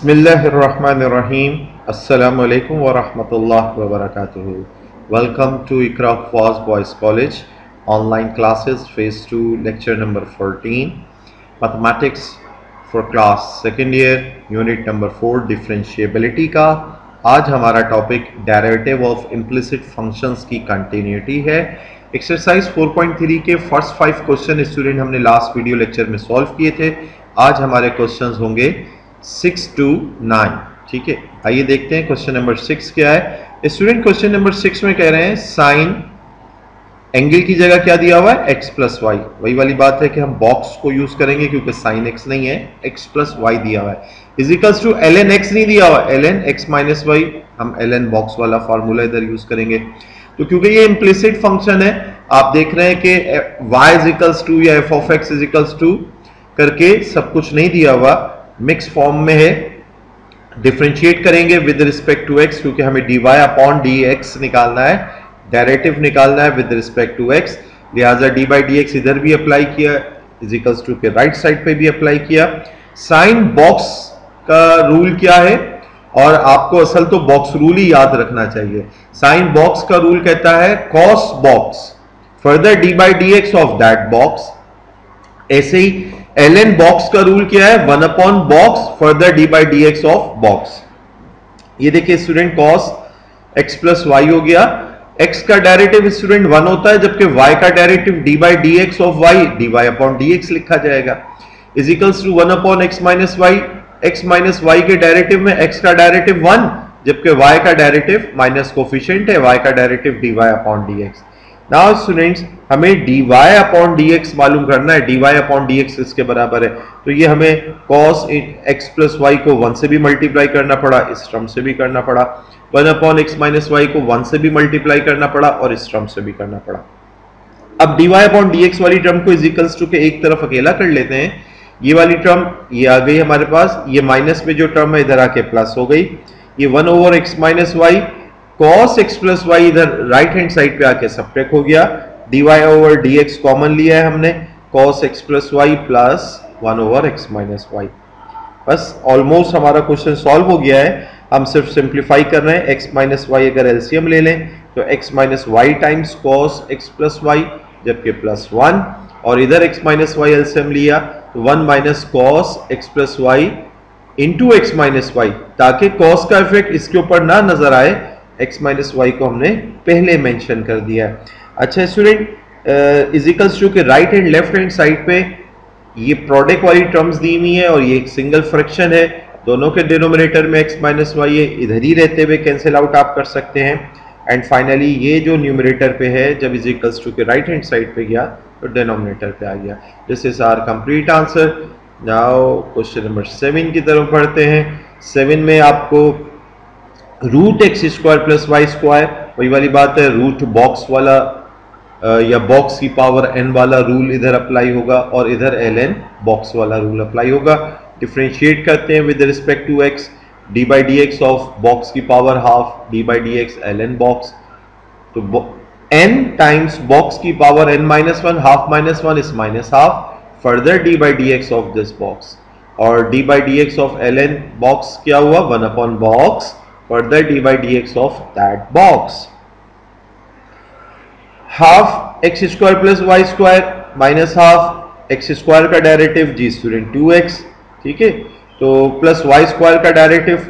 Bismillahirrahmanirrahim. Assalamu alaikum wa rahmatullahi wa barakatuhu. Welcome to Iqra Fawaz Boys College online classes phase 2 lecture number 14 mathematics for class second year unit number 4 differentiability का। आज हमारा topic derivative of implicit functions की continuity है। Exercise 4.3 के first 5 question student हमने last video lecture में solve किए थे। आज हमारे क्वेश्चंस होंगे 6 to 9। ठीक है, आइए देखते हैं क्वेश्चन नंबर 6 क्या है। स्टूडेंट क्वेश्चन नंबर 6 में कह रहे हैं साइन एंगल की जगह क्या दिया हुआ है, x प्लस वाई। वही वाली बात है कि हम बॉक्स को यूज करेंगे क्योंकि साइन x नहीं है, x प्लस वाई दिया हुआ है। Is equals to ln x नहीं दिया हुआ, ln x माइनस वाई। हम ln बॉक्स वाला फॉर्मूला इधर यूज करेंगे। तो क्योंकि ये इम्प्लिसिट फंक्शन है, आप देख रहे हैं कि y इज इक्वल्स टू या f of x is equals to करके सब कुछ नहीं दिया हुआ, मिक्स फॉर्म में है। डिफरेंशिएट करेंगे विद रिस्पेक्ट टू x क्योंकि हमें dy अपॉन dx निकालना है, डेरिवेटिव निकालना है विद रिस्पेक्ट टू x। लिहाजा dy बाई dx इधर भी अप्लाई किया, इज इक्वल्स टू के राइट साइड पे भी अप्लाई किया। साइन बॉक्स का रूल क्या है, और आपको असल तो बॉक्स रूल ही याद रखना चाहिए। साइन बॉक्स का रूल कहता है cos box further d by d x of that box. ऐसे ही ln बॉक्स का रूल क्या है, 1 upon box further d by d x of box. ये देखिए student cos x plus y हो गया। x का डेरिवेटिव स्टूडेंट 1 होता है, जबकि y का derivative d by d x of y d y upon d x लिखा जाएगा। Is equals to 1 upon x minus y. x minus y के डेरिवेटिव में x का डेरिवेटिव 1, जबकि y का डेरिवेटिव माइनस कोफिशिएंट है, y का derivative d y upon d x. Now students हमें dy अपॉन dx मालूम करना है। dy अपॉन dx इसके बराबर है, तो ये हमें cos x प्लस वाई को 1 से भी मल्टीप्लाई करना पड़ा, इस टर्म से भी करना पड़ा। 1 अपॉन x माइनस वाई को 1 से भी मल्टीप्लाई करना पड़ा और इस टर्म से भी करना पड़ा। अब dy अपॉन dx वाली टर्म को इज इक्वल्स टू के एक तरफ अकेला कर लेते हैं। ये वाली टर्म ये आ गई हमारे पास, ये माइनस में जो टर्म है इधर आके प्लस हो गई। ये 1 over x minus y cos x plus y इधर राइट हैंड साइड पे आके सब्ट्रैक्ट हो गया। dy ओवर dx कॉमन लिया है हमने, cos x plus y plus 1 over x minus y. बस ऑलमोस्ट हमारा क्वेश्चन सॉल्व हो गया है। हम सिर्फ सिंप्लीफाई कर रहे हैं। x माइनस वाई अगर एलसीएम ले लें तो x minus y times cos x plus y, जबकि प्लस 1, और इधर x माइनस वाई एलसीएम लिया तो 1 minus cos x plus y into x minus y, ताकि cos का इफेक्ट इसके ऊपर ना नजर आए, x माइनस वाई को हमने पहले मेंशन कर दिया है। अच्छा स्टूडेंट इज इक्वल्स टू के right hand left hand side पे ये प्रोडक्ट वाली टर्म्स दी हुई है और ये एक सिंगल फ्रैक्शन है। दोनों के डिनोमिनेटर में x माइनस वाई है, इधर ही रहते हुए कैंसिल आउट आप कर सकते हैं। एंड फाइनली ये जो न्यूमरेटर पे है, जब इज इक्वल्स टू के राइट हैंड साइड पे गया तो डिनोमिनेटर पे आ गया। This is our complete answer. Now question number 7 की तरफ बढ़ते हैं। 7 में आपको root x square plus y square, वही वाली बात है, रूट बॉक्स वाला या बॉक्स की पावर n वाला रूल इधर अप्लाई होगा और इधर ln बॉक्स वाला रूल अप्लाई होगा। डिफरेंशिएट करते हैं with respect to x, d by d x of box की power half d by d x ln box. तो n टाइम्स बॉक्स की power n minus 1, half minus 1 is minus half, further d by d x of this box, और d by d x of ln box क्या हुआ, 1 upon box further d by d x of that box. Half x square plus y square minus half x square का derivative जी student 2x। ठीक है, तो plus y square का derivative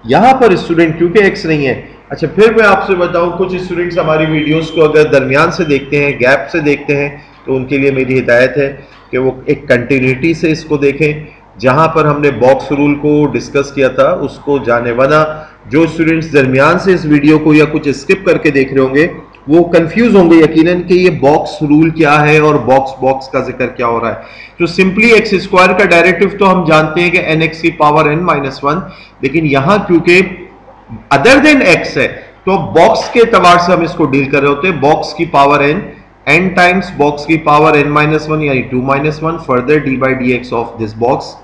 यहां पर स्टूडेंट क्योंकि x नहीं है। अच्छा फिर मैं आपसे बताऊं, कुछ स्टूडेंट्स हमारी वीडियोस को अगर दरमियान से देखते हैं, गैप से देखते हैं, तो उनके लिए मेरी हिदायत है कि वो एक कंटिन्यूटी से इसको देखें। जहां पर हमने बॉक्स रूल को डिस्कस किया था उसको जाने वाला। जो स्टूडेंट्स दरमियान से इस वीडियो को या कुछ स्किप करके देख रहे होंगे वो कंफ्यूज होंगे यकीनन कि ये बॉक्स रूल क्या है और बॉक्स का जिक्र क्या हो रहा है। तो सिंपली एक्स स्क्वायर का डेरिवेटिव तो हम जानते हैं कि एन एक्स की पावर n माइनस 1, लेकिन यहां क्योंकि अदर देन x है तो बॉक्स के एतबार से हम इसको डील कर रहे होते हैं। बॉक्स की पावर n टाइम्स बॉक्स की पावर n माइनस 1 यानी 2 minus 1 further d by d x of this box.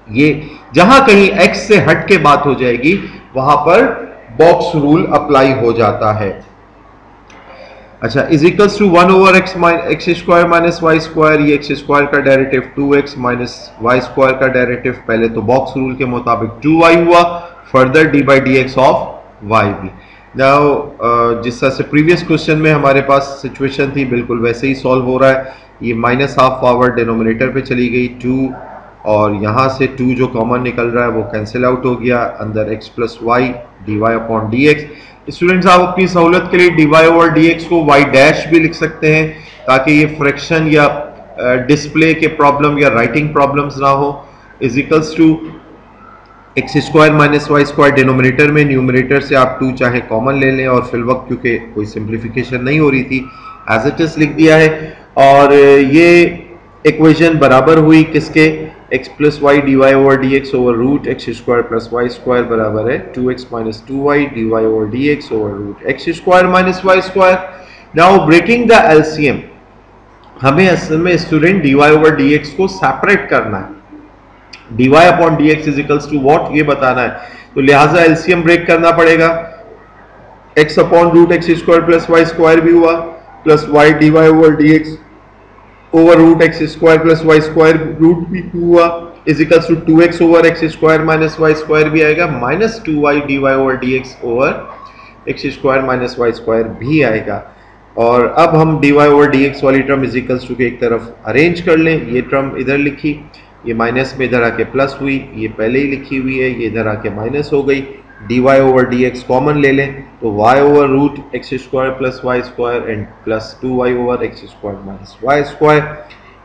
ये जहां कहीं x से हट के बात हो जाएगी वहां पर बॉक्स रूल अप्लाई हो जाता है। अच्छा, is equals to 1 over x square minus y square, ये एक्स स्क्वायर का derivative 2x minus y square का डेरिवेटिव पहले तो बॉक्स रूल के मुताबिक 2y हुआ, further d by d x of y भी। नाउ जिस तरह से प्रीवियस क्वेश्चन में हमारे पास सिचुएशन थी बिल्कुल वैसे ही सॉल्व हो रहा है। ये माइनस हाफ पावर डिनोमिनेटर पे चली गई 2, और यहाँ से 2 जो कॉमन निकल रहा है वो कैंसिल आउट हो गया, अंदर x plus y d y upon d x. Students आप अपनी सहूलत के लिए d y over d x को वाई डैश भी लिख सकते हैं ताकि ये फ्रैक्शन या डिस्प्ले के प्रॉब्लम या राइटिंग प्रॉब्लम्स ना हो। Is equals to x square minus y square denominator में, न्यूमरेटर से आप 2 चाहे कॉमन ले लें और फिल वक्त क्योंकि कोई सिंप्लीफिकेशन नहीं हो रही थी एज इट इज लिख दिया है। और ये इक्वेशन बराबर हुई किसके, x plus y d y over d x over root x square plus y square बराबर है 2x minus 2y d y over d x over root x square minus y square. Now breaking the LCM, हमें असल में student d y over d x को separate करना है। D y upon d x is equals to what, ये बताना है, तो लिहाजा एलसीएम ब्रेक करना पड़ेगा। x upon root x square plus y square भी हुआ, plus y d y over d x over root x square plus y square root भी हुआ, is equals to 2x over x square minus y square भी आएगा, minus 2y d y over d x over x square minus y square भी आएगा। और अब हम d y over d x वाली टर्म इज इक्वल्स टू के एक तरफ अरेंज कर लें। ये टर्म इधर लिखी, ये माइनस में इधर आके प्लस हुई, ये पहले ही लिखी हुई है, ये इधर आके माइनस हो गई। D y over d x common ले लें तो y over root x square plus y square and plus 2y over x square minus y square.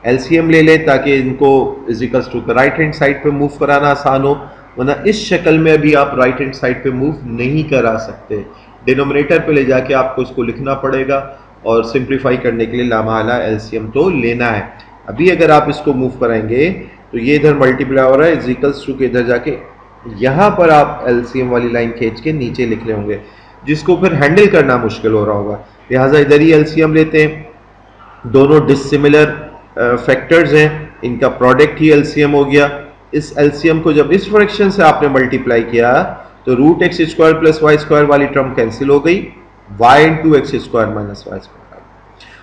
LCM ले लें ताकि इनको is equals to right hand side पे मूव कराना आसान हो, वरना इस शक्ल में अभी आप राइट हैंड साइड पे मूव नहीं करा सकते। डिनोमिनेटर पे ले जाके आपको इसको लिखना पड़ेगा और सिंप्लीफाई करने के लिए लामहला एलसीएम तो लेना है। अभी अगर आप इसको मूव कराएंगे तो ये इधर मल्टीप्लाई हो रहा है, इज इक्वल्स टू के इधर जाके यहाँ पर आप एलसीएम वाली लाइन खींच के नीचे लिख रहे होंगे, जिसको फिर हैंडल करना मुश्किल हो रहा होगा, लिहाजा इधर ही एलसीएम लेते हैं। दोनों डिसिमिलर फैक्टर्स हैं, इनका प्रोडक्ट ही एलसीएम हो गया। इस एलसीएम को जब इस फ्रैक्शन से आपने मल्टीप्लाई किया तो root x square plus y square वाली टर्म कैंसिल हो गई, y into x square minus y square.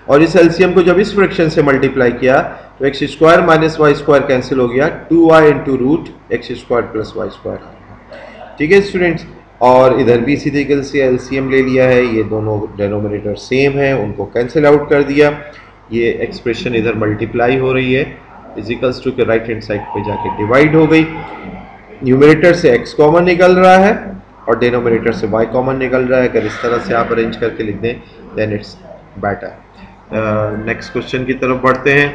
और इस एलसीएम को जब इस फ्रैक्शन से मल्टीप्लाई किया तो x square minus y square cancel हो गया, 2y into root x square plus y square. ठीक है स्टूडेंट्स, और इधर भी इसी तरीके से एलसीएम ले लिया है, ये दोनों डिनोमिनेटर सेम है, उनको कैंसिल आउट कर दिया। ये एक्सप्रेशन इधर मल्टीप्लाई हो रही है, इज इक्वल्स टू के राइट हैंड साइड पे जाके डिवाइड हो गई। न्यूमरेटर से x कॉमन निकल रहा है और डिनोमिनेटर से y कॉमन निकल रहा है। अगर इस तरह से आप अरेंज करके लिख दें then it's better. Next question की तरफ बढ़ते हैं।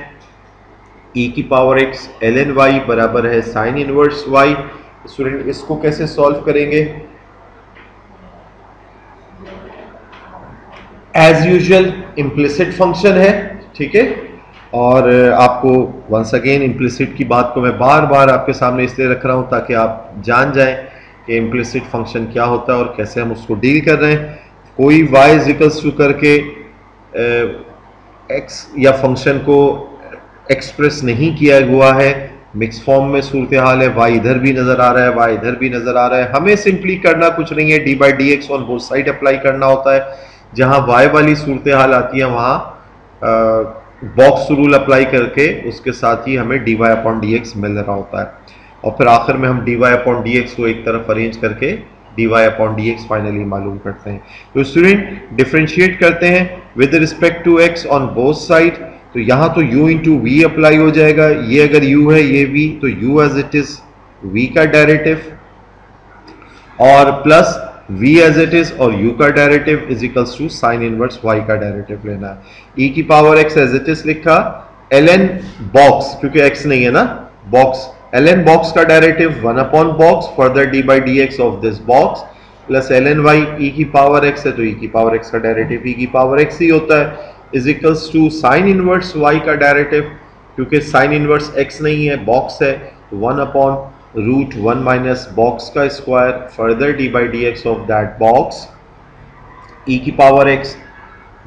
e की पावर x ln y बराबर है साइन इनवर्स y। स्टूडेंट इसको कैसे सॉल्व करेंगे? एज यूजुअल इम्प्लिसिट फंक्शन है, ठीक है, और आपको वंस अगेन इम्प्लिसिट की बात को मैं बार बार आपके सामने इसलिए रख रहा हूं ताकि आप जान जाएं कि इम्प्लिसिट फंक्शन क्या होता है और कैसे हम उसको डील कर रहे हैं। कोई y इज इक्वल्स टू करके x या फंक्शन को एक्सप्रेस नहीं किया हुआ है, मिक्स फॉर्म में सूरत हाल है, y इधर भी नजर आ रहा है, y इधर भी नजर आ रहा है। हमें सिंपली करना कुछ नहीं है, D by d x on both side apply करना होता है। जहां y वाली सूरत हाल आती है वहां बॉक्स रूल अप्लाई करके उसके साथ ही हमें d y upon d x मिल रहा होता है, और फिर आखिर में हम d y upon d x को एक तरफ अरेंज करके d y upon d x finally मालूम करते हैं। तो स्टूडेंट डिफ्रेंशिएट करते हैं with respect to x on both side, तो यहाँ तो u इंटू वी अप्लाई हो जाएगा। ये अगर u है ये v, तो u as it is v का डेरिवेटिव और plus v as it is और u का derivative is equals to sine inverse y का डेरिवेटिव लेना है। e की power x as it is लिखा, ln बॉक्स क्योंकि x नहीं है ना, बॉक्स ln बॉक्स का derivative 1 upon box further d by d x of this box plus ln y e की पावर x है तो e की पावर x का डेरिवेटिव e की पावर x ही होता है, is equals to sine inverse y का डेरिवेटिव, क्योंकि साइन इनवर्स x नहीं है बॉक्स है, तो 1 अपॉन रूट 1 माइनस बॉक्स का square further d by d x of that box e की power x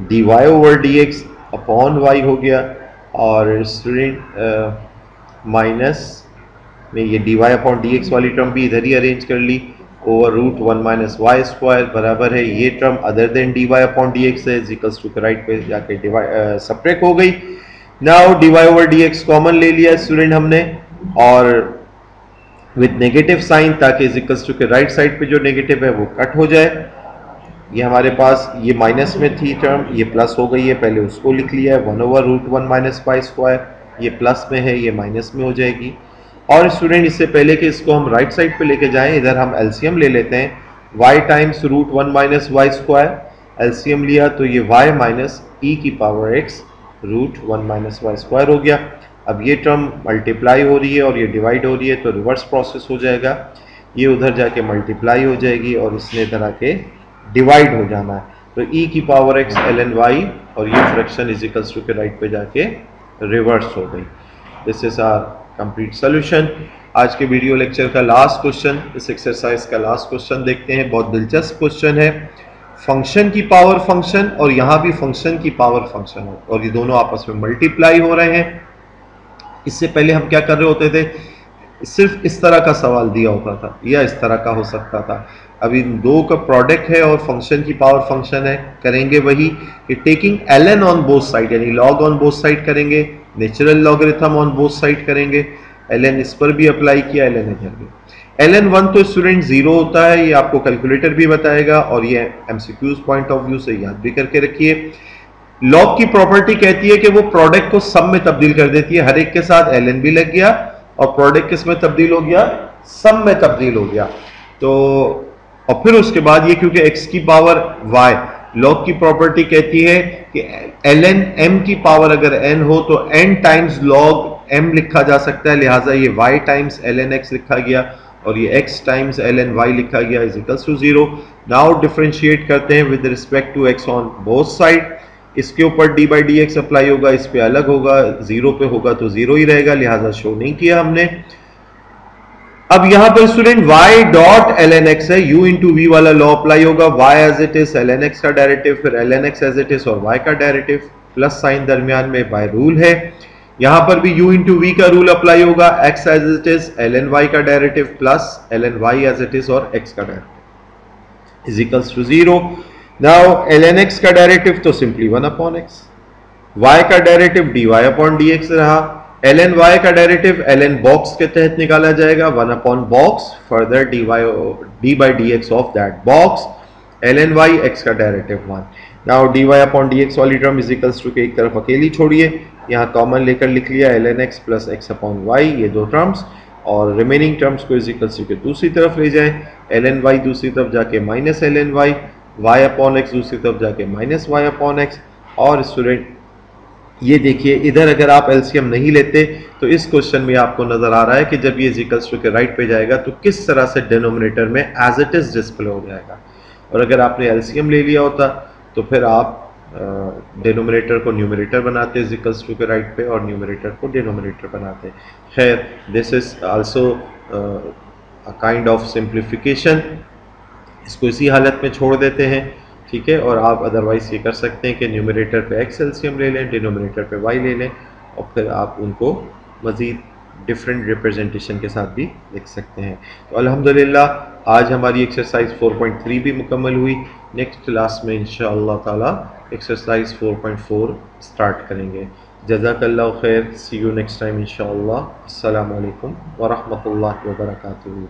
d y over d x upon y हो गया, और स्टूडेंट माइनस में ये d y upon d x वाली टर्म भी इधर ही अरेंज कर ली, over root 1 minus y square बराबर है ये term other than dy upon dx है इक्वल्स टू के राइट पे जाके डिवाइड सब्ट्रैक्ट हो गई। Now dy over dx common ले लिया स्टूडेंट हमने और विद नेगेटिव साइन ताकि इक्वल्स टू के राइट साइड पे जो नेगेटिव है वो कट हो जाए। ये हमारे पास ये माइनस में थी टर्म, ये प्लस हो गई है, पहले उसको लिख लिया है 1 over root 1 minus y square, ये प्लस में है ये माइनस में हो जाएगी। और स्टूडेंट इससे पहले कि इसको हम राइट साइड पे लेके जाएं इधर हम एलसीएम ले लेते हैं, y times root 1 minus y square, LCM लिया तो ये y माइनस ई की power x root 1 minus y square हो गया। अब ये टर्म मल्टीप्लाई हो रही है और ये डिवाइड हो रही है तो रिवर्स प्रोसेस हो जाएगा, ये उधर जाके मल्टीप्लाई हो जाएगी और इसने तरह के डिवाइड हो जाना है तो e की पावर x ln y और ये फ्रैक्शन इज इक्वल्स टू के राइट पे जाके रिवर्स हो गई। This is our complete solution. आज के वीडियो लेक्चर का लास्ट क्वेश्चन, इस एक्सरसाइज का लास्ट क्वेश्चन देखते हैं। बहुत दिलचस्प क्वेश्चन है, फंक्शन की पावर फंक्शन और यहाँ भी फंक्शन की पावर फंक्शन हो और ये दोनों आपस में मल्टीप्लाई हो रहे हैं। इससे पहले हम क्या कर रहे होते थे, सिर्फ इस तरह का सवाल दिया होता था या इस तरह का हो सकता था। अब इन दो का प्रोडक्ट है और फंक्शन की पावर फंक्शन है, करेंगे वही कि taking ln on both side यानी log ऑन बोथ साइड करेंगे, natural logarithm on both side करेंगे, ln इस पर भी अप्लाई किया ln इधर भी। ln 1 तो स्टूडेंट 0 होता है, ये आपको कैलकुलेटर भी बताएगा और ये MCQs पॉइंट ऑफ व्यू से याद भी करके रखिए। log की प्रॉपर्टी कहती है कि वो प्रोडक्ट को सम में तब्दील कर देती है, हर एक के साथ ln भी लग गया और प्रोडक्ट किस में तब्दील हो गया, सम में तब्दील हो गया। तो और फिर उसके बाद ये क्योंकि x की पावर y, log की प्रॉपर्टी कहती है कि ln m की पावर अगर n हो तो n टाइम्स log m लिखा जा सकता है, लिहाजा ये y टाइम्स ln x लिखा गया और ये x टाइम्स ln y लिखा गया is equals to 0। Now differentiate करते हैं with respect to x on both side, इसके ऊपर d by d x apply होगा, इस पे अलग होगा, 0 पे होगा तो 0 ही रहेगा, लिहाजा शो नहीं किया हमने। अब यहां पर student y dot ln x है, u इंटू वी वाला लॉ अप्लाई होगा, y as it is ln x का डेरिवेटिव फिर ln x as it is और y का डेरिवेटिव प्लस साइन दरमियान में बाय रूल है। यहां पर भी u इंटू वी का रूल अप्लाई होगा, x as it is ln y का derivative plus ln y as it is और x का derivative is equals to 0। Now ln x का डेरिवेटिव तो सिंपली 1 अपॉन x, y का derivative dy upon dx रहा, ln y का derivative ln box के तहत निकाला जाएगा 1 upon box further dy d by dx of that box, ln y x का derivative 1। Now dy upon dx वाली term is equals to के एक तरफ अकेली छोड़िए, यहाँ कॉमन लेकर लिख लिया ln x plus x upon y ये दो टर्म्स और रिमेनिंग टर्म्स को इज इक्वल्स टू के दूसरी तरफ ले जाएं, ln y दूसरी तरफ जाके minus ln y, y upon x दूसरी तरफ जाके माइनस y अपॉन x। और स्टूडेंट ये देखिए इधर अगर आप एलसीएम नहीं लेते तो इस क्वेश्चन में आपको नजर आ रहा है कि जब ये इक्वल्स टू के राइट पे जाएगा तो किस तरह से डिनोमिनेटर में एज इट इज डिस्प्ले हो जाएगा, और अगर आपने एलसीएम ले लिया होता तो फिर आप डिनोमिनेटर को न्यूमरेटर बनाते इक्वल्स टू के राइट पे और न्यूमरेटर को डिनोमिनेटर बनाते। खैर this is also a kind of simplification, इसको इसी हालत में छोड़ देते हैं, ठीक है। और आप अदरवाइज ये कर सकते हैं कि न्यूमरेटर पे x एलसीएम ले लें, डिनोमिनेटर पे y ले लें और फिर आप उनको मज़ीद डिफरेंट रिप्रेजेंटेशन के साथ भी लिख सकते हैं। तो अल्हम्दुलिल्लाह आज हमारी एक्सरसाइज 4.3 भी मुकम्मल हुई। नेक्स्ट क्लास में इंशाअल्लाह ताला एक्सरसाइज 4.4 स्टार्ट करेंगे। जज़ाकल्लाह खैर, सी यू नेक्स्ट टाइम इंशाअल्लाह। अस्सलामु अलैकुम व रहमतुल्लाहि व बरकातुहू।